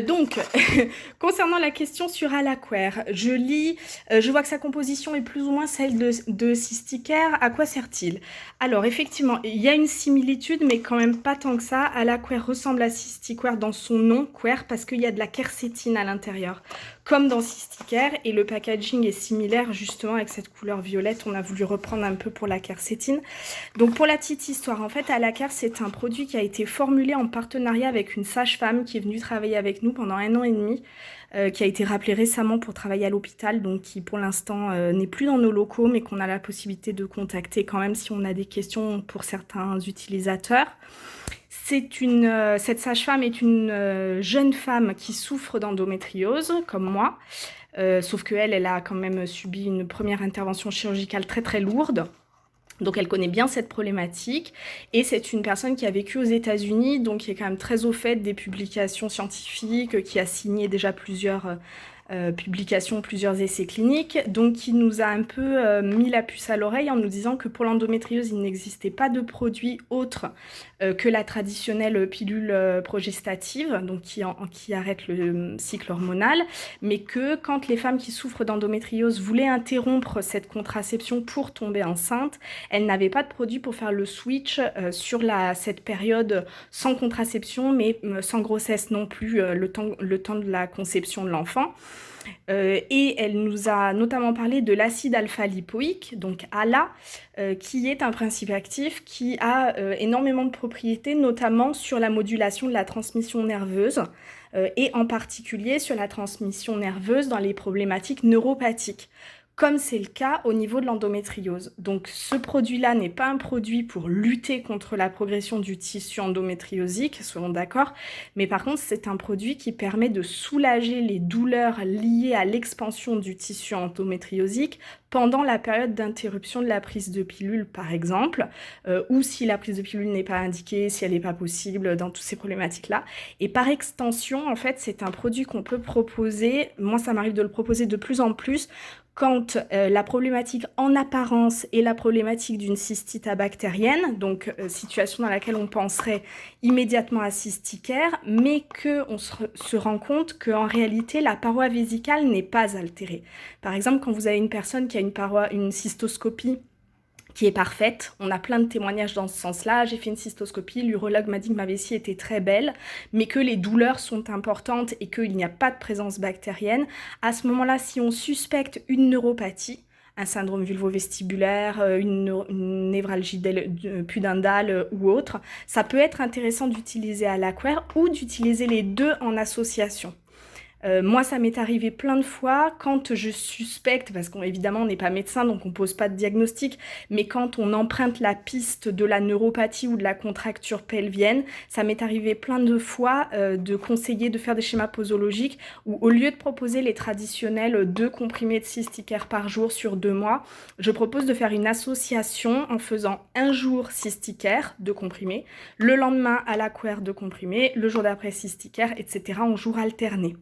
Donc, concernant la question sur Alaquer, je lis, je vois que sa composition est plus ou moins celle de Cysticare. À quoi sert-il? Alors, effectivement, il y a une similitude, mais quand même pas tant que ça. Alaquer ressemble à Cysticare dans son nom, quer, parce qu'il y a de la quercétine à l'intérieur, comme dans Cysticare, et le packaging est similaire, justement, avec cette couleur violette. On a voulu reprendre un peu pour la quercétine. Donc pour la petite histoire, en fait, Alaquer, c'est un produit qui a été formulé en partenariat avec une sage-femme qui est venue travailler avec nous pendant 1 an et demi, qui a été rappelée récemment pour travailler à l'hôpital, donc qui pour l'instant n'est plus dans nos locaux, mais qu'on a la possibilité de contacter quand même si on a des questions pour certains utilisateurs. Cette sage-femme est une jeune femme qui souffre d'endométriose, comme moi, sauf qu'elle, elle a quand même subi une première intervention chirurgicale très très lourde. Donc elle connaît bien cette problématique et c'est une personne qui a vécu aux États-Unis, donc qui est quand même très au fait des publications scientifiques, qui a signé déjà plusieurs publications, plusieurs essais cliniques, donc qui nous a un peu mis la puce à l'oreille en nous disant que pour l'endométriose, il n'existait pas de produit autre que la traditionnelle pilule progestative, donc qui arrête le cycle hormonal, mais que quand les femmes qui souffrent d'endométriose voulaient interrompre cette contraception pour tomber enceinte, elles n'avaient pas de produit pour faire le switch sur cette période sans contraception, mais sans grossesse non plus, le temps de la conception de l'enfant. Et elle nous a notamment parlé de l'acide alpha-lipoïque, donc ALA, qui est un principe actif qui a énormément de propriétés, notamment sur la modulation de la transmission nerveuse, et en particulier sur la transmission nerveuse dans les problématiques neuropathiques, comme c'est le cas au niveau de l'endométriose. Donc ce produit-là n'est pas un produit pour lutter contre la progression du tissu endométriosique, soyons d'accord, mais par contre c'est un produit qui permet de soulager les douleurs liées à l'expansion du tissu endométriosique pendant la période d'interruption de la prise de pilule, par exemple, ou si la prise de pilule n'est pas indiquée, si elle n'est pas possible, dans toutes ces problématiques-là. Et par extension, en fait, c'est un produit qu'on peut proposer, moi ça m'arrive de le proposer de plus en plus, quand la problématique en apparence est la problématique d'une cystite bactérienne, donc situation dans laquelle on penserait immédiatement à Cysticare, mais qu'on se rend compte qu'en réalité, la paroi vésicale n'est pas altérée. Par exemple, quand vous avez une personne qui a une cystoscopie qui est parfaite. On a plein de témoignages dans ce sens-là. J'ai fait une cystoscopie, l'urologue m'a dit que ma vessie était très belle, mais que les douleurs sont importantes et qu'il n'y a pas de présence bactérienne. À ce moment-là, si on suspecte une neuropathie, un syndrome vulvo-vestibulaire, une névralgie pudendale ou autre, ça peut être intéressant d'utiliser Alaquer ou d'utiliser les deux en association. Moi, ça m'est arrivé plein de fois quand je suspecte, parce qu'évidemment on n'est pas médecin donc on pose pas de diagnostic, mais quand on emprunte la piste de la neuropathie ou de la contracture pelvienne, ça m'est arrivé plein de fois de conseiller de faire des schémas posologiques où au lieu de proposer les traditionnels 2 comprimés de Cysticare par jour sur 2 mois, je propose de faire une association en faisant un jour Cysticare, 2 comprimés, le lendemain Alaquer, 2 comprimés, le jour d'après Cysticare, etc. en jours alternés.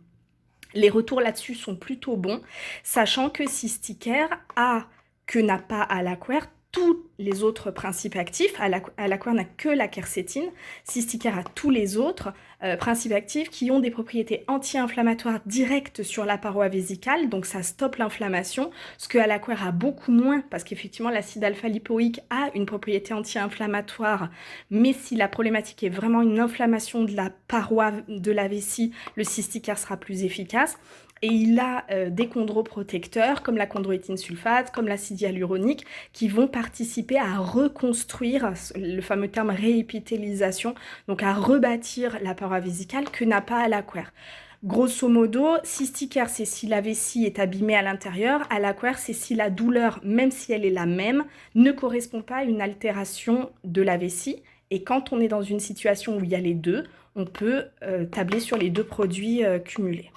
Les retours là-dessus sont plutôt bons, sachant que Cysticare n'a pas Alaquer tous les autres principes actifs. Alaquer n'a que la quercétine, Cysticare a tous les autres principes actifs qui ont des propriétés anti-inflammatoires directes sur la paroi vésicale, donc ça stoppe l'inflammation, ce que Alaquer a beaucoup moins, parce qu'effectivement l'acide alpha-lipoïque a une propriété anti-inflammatoire, mais si la problématique est vraiment une inflammation de la paroi de la vessie, le Cysticare sera plus efficace. Et il a des chondroprotecteurs comme la chondroïtine sulfate, comme l'acide hyaluronique, qui vont participer à reconstruire le fameux terme réépithélisation, donc à rebâtir la paroi vésicale que n'a pas Alaquer. Grosso modo, Cysticare, c'est si la vessie est abîmée à l'intérieur. Alaquer, c'est si la douleur, même si elle est la même, ne correspond pas à une altération de la vessie. Et quand on est dans une situation où il y a les deux, on peut tabler sur les deux produits cumulés.